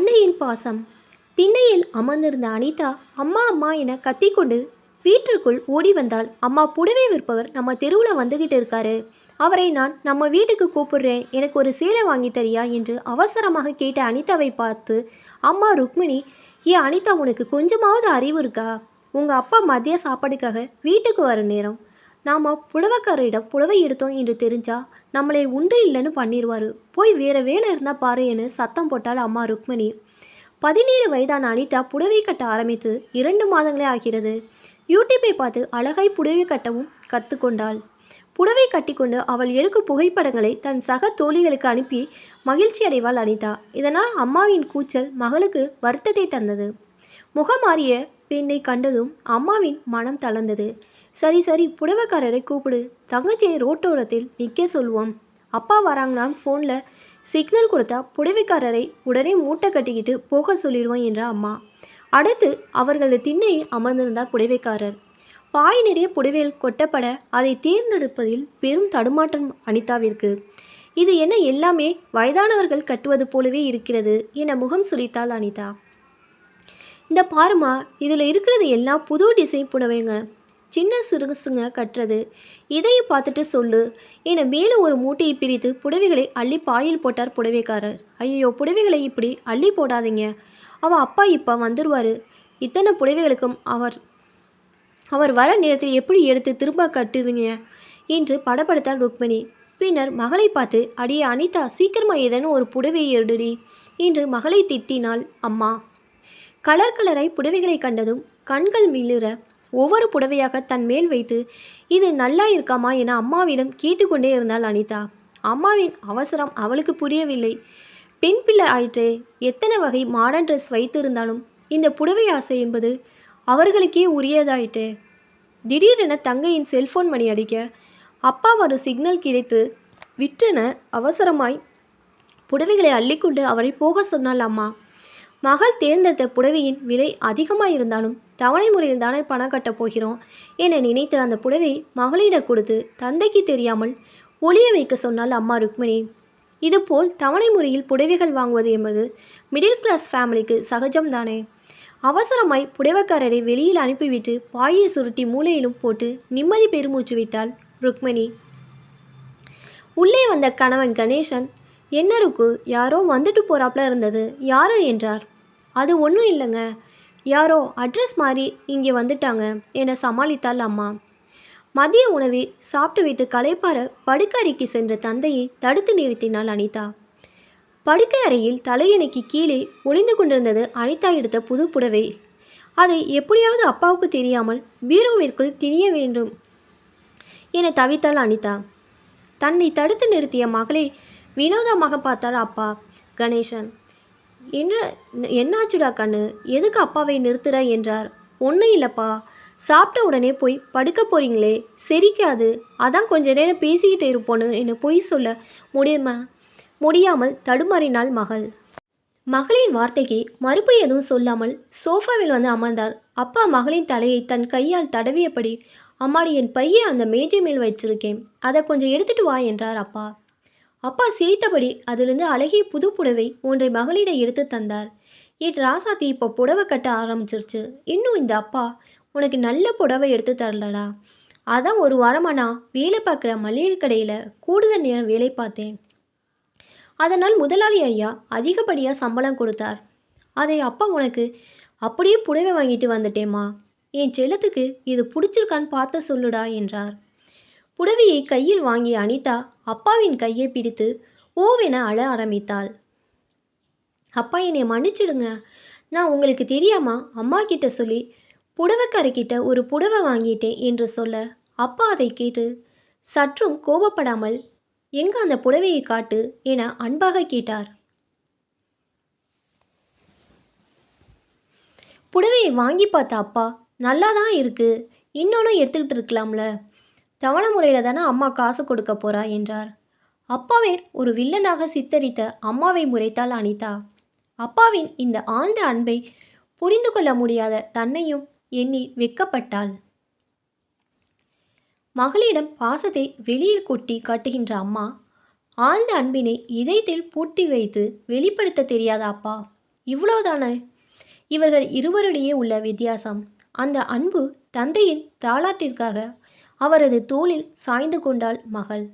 தந்தையின் பாசம். திண்ணையில் அமர்ந்திருந்த அனிதா அம்மா அம்மா என கத்திக்கொண்டு வீட்டிற்குள் ஓடி வந்தாள். அம்மா, புடவை விற்பவர் நம்ம தெருவில் வந்துகிட்டு இருக்காரு, அவரை நான் நம்ம வீட்டுக்கு கூப்பிடுறேன், எனக்கு ஒரு சேலை வாங்கி தரியா என்று அவசரமாக கேட்ட அனிதாவை பார்த்து அம்மா ருக்மிணி, ஏன் அனிதா, உனக்கு கொஞ்சமாவது அறிவு இருக்கா? உங்கள் அப்பா மதிய சாப்பாடுக்காக வீட்டுக்கு வர நேரம் நாம் புடவைக்காரரிடம் புடவை எடுத்தோம் என்று தெரிஞ்சா நம்மளை உண்டு இல்லைன்னு பண்ணிடுவார், போய் வேறு வேலை இருந்தால் பாருன்னு சத்தம் போட்டால் அம்மா ருக்மிணி. 17 வயதான அனிதா புடவை கட்ட ஆரம்பித்து 2 மாதங்களே ஆகிறது. யூடியூப்பை பார்த்து அழகாய் புடவை கட்டவும் கற்றுக்கொண்டாள். புடவை கட்டிக்கொண்டு அவள் எடுக்கும் புகைப்படங்களை தன் சக தோழிகளுக்கு அனுப்பி மகிழ்ச்சி அடைவாள் அனிதா. இதனால் அம்மாவின் கூச்சல் மகளுக்கு வருத்தத்தை தந்தது. முகம் மாறிய பெண்ணை கண்டதும் அம்மாவின் மனம் தளர்ந்தது. சரி சரி, புடவைக்காரரை கூப்பிடு, தங்கச்சியை ரோட்டோரத்தில் நிற்க சொல்லுவோம், அப்பா வராங்களான்னு ஃபோனில் சிக்னல் கொடுத்தா புடவைக்காரரை உடனே மூட்டை கட்டிக்கிட்டு போக சொல்லிடுவோம் என்ற அம்மா. அடுத்து அவர்களது திண்ணையில் அமர்ந்திருந்தார் புடவைக்காரர். பாய் நிறைய புடவைகள் கொட்டப்பட அதை தேர்ந்தெடுப்பதில் பெரும் தடுமாற்றம் அனிதாவிற்கு. இது என்ன, எல்லாமே வயதானவர்கள் கட்டுவது போலவே இருக்கிறது என முகம் சுளித்தாள் அனிதா. இந்த பாருமா, இதில் இருக்கிறது எல்லாம் புது டிசைன் புடவைங்க, சின்ன சிறுசுங்க கட்டுறது, இதையும் பார்த்துட்டு சொல்லு என மேலும் ஒரு மூட்டையை பிரித்து புடவைகளை அள்ளி பாயில் போட்டார் புடவைக்காரர். ஐயோ, புடவைகளை இப்படி அள்ளி போடாதீங்க, அவன் அப்பா இப்போ வந்துடுவார், இத்தனை புடவைகளுக்கும் அவர் வர நேரத்தில் எப்படி எடுத்து திரும்ப கட்டுவீங்க என்று படப்படுத்தார் ருக்மிணி. பின்னர் மகளை பார்த்து, அடியே அனிதா, சீக்கிரமாக ஏதேனும் ஒரு புடவையை எடுடி என்று மகளை திட்டினாள் அம்மா. கலர் கலராய் புடவைகளை கண்டதும் கண்கள் மிளிர ஒவ்வொரு புடவையாக தன் மேல் வைத்து இது நல்லா இருக்காமா என அம்மாவிடம் கேட்டுக்கொண்டே இருந்தாள் அனிதா. அம்மாவின் அவசரம் அவளுக்கு புரியவில்லை. பெண் பிள்ளை ஆயிற்றே, எத்தனை வகை மாடர்ன் ட்ரெஸ் வைத்திருந்தாலும் இந்த புடவை ஆசை என்பது அவர்களுக்கே உரியதாயிற்றே. திடீரென தங்கையின் செல்போன் மணி அடிக்க அப்பா வரும் சிக்னல் கிடைத்து விற்றென அவசரமாய் புடவைகளை அள்ளிக்கொண்டு அவரை போக சொன்னாள் அம்மா. மகள் தேர்ந்தெடுத்த புடவையின் விலை அதிகமாக இருந்தாலும் தவணை முறையில் தானே பணம் கட்டப் போகிறோம் என நினைத்து அந்த புடவை மகளிடம் கொடுத்து தந்தைக்கு தெரியாமல் ஒளிய வைக்க சொன்னால் அம்மா ருக்மிணி. இதுபோல் தவணை முறையில் புடவைகள் வாங்குவது என்பது மிடில் கிளாஸ் ஃபேமிலிக்கு சகஜம்தானே. அவசரமாய் புடவைக்காரரை வெளியில் அனுப்பிவிட்டு பாயை சுருட்டி மூலையிலும் போட்டு நிம்மதி பெருமூச்சு விட்டாள் ருக்மிணி. உள்ளே வந்த கணவன் கணேசன், என்ன ருக்கு, யாரோ வந்துட்டு போகிறாப்புல இருந்தது, யாரோ என்றார். அது ஒன்றும் இல்லைங்க, யாரோ அட்ரஸ் மாறி இங்கே வந்துட்டாங்க என சமாளித்தாள் அம்மா. மதிய உணவை சாப்பிட்டுவிட்டு களைப்பார படுக்கை அறைக்கு சென்ற தந்தையை தடுத்து நிறுத்தினாள் அனிதா. படுக்கை அறையில் தலையணைக்கு கீழே ஒளிந்து கொண்டிருந்தது அனிதா எடுத்த புது புடவை. அதை எப்படியாவது அப்பாவுக்கு தெரியாமல் பீரோவிற்குள் திணிய வேண்டும் என தவித்தாள் அனிதா. தன்னை தடுத்து நிறுத்திய மகளை வினோதமாக பார்த்தார் அப்பா கணேசன். என்னாச்சுடா கண்ணு, எதுக்கு அப்பாவை நிறுத்துற என்றார். ஒன்றும் இல்லைப்பா, சாப்பிட்ட உடனே போய் படுக்க போகிறீங்களே, செரிக்காது, அதான் கொஞ்ச நேரம் பேசிக்கிட்டு இருப்போன்னு என்ன பொய் சொல்ல முடியாமல் தடுமாறினாள் மகள். மகளின் வார்த்தைக்கு மறுப்பு எதுவும் சொல்லாமல் சோஃபாவில் வந்து அமர்ந்தார் அப்பா. மகளின் தலையை தன் கையால் தடவியபடி, அம்மாடி, என் பையை அந்த மேஜை மேல் வச்சிருக்கேன், அதை கொஞ்சம் எடுத்துட்டு வா என்றார் அப்பா. அப்பா சிரித்தபடி அதிலிருந்து அழகிய புது புடவை ஒன்றை மகளிடம் எடுத்து தந்தார். என் ராசாத்தி இப்போ புடவை கட்ட ஆரம்பிச்சிருச்சு, இன்னும் இந்த அப்பா உனக்கு நல்ல புடவை எடுத்து தரலடா, அதான் ஒரு வாரமாக நான் வேலை பார்க்குற மளிகை கடையில் கூடுதல் நேரம் வேலை பார்த்தேன், அதனால் முதலாளி ஐயா அதிகப்படியாக சம்பளம் கொடுத்தார், அதை அப்பா உனக்கு அப்படியே புடவை வாங்கிட்டு வந்துட்டேம்மா, என் செல்லத்துக்கு இது பிடிச்சிருக்கான்னு பார்த்து சொல்லுடா என்றார். புடவையை கையில் வாங்கிய அனிதா அப்பாவின் கையை பிடித்து ஓவென அழ ஆரம்பித்தாள். அப்பா, என்னை மன்னிச்சிடுங்க, நான் உங்களுக்கு தெரியாமா அம்மா கிட்ட சொல்லி புடவைக்காரர்கிட்ட ஒரு புடவை வாங்கிட்டேன் என்று சொல்ல, அப்பா அதை கேட்டு சற்றும் கோபப்படாமல், எங்க அந்த புடவையை காட்டு என அன்பாக கேட்டார். புடவையை வாங்கி பார்த்த அப்பா, நல்லா தான் இருக்கு, இன்னொன்று எடுத்துக்கிட்டு இருக்கலாம்ல, தவணை முறையில் தானே அம்மா காசு கொடுக்க போறா என்றார். அப்பாவே ஒரு வில்லனாக சித்தரித்த அம்மாவை முறைத்தாள் அனிதா. அப்பாவின் இந்த ஆழ்ந்த அன்பை புரிந்து கொள்ள முடியாத தன்னையும் எண்ணி வெட்கப்பட்டாள். மகளிடம் பாசத்தை வெளியில் கொட்டி காட்டுகின்ற அம்மா ஆழ்ந்த அன்பினை இதயத்தில் பூட்டி வைத்து வெளிப்படுத்த தெரியாத அப்பா இவ்வளோதானே இவர்கள் இருவரிடையே உள்ள வித்தியாசம். அந்த அன்பு தந்தையின் தாலாட்டிற்காக அவரது தோளில் சாய்ந்து கொண்டாள் மகள்.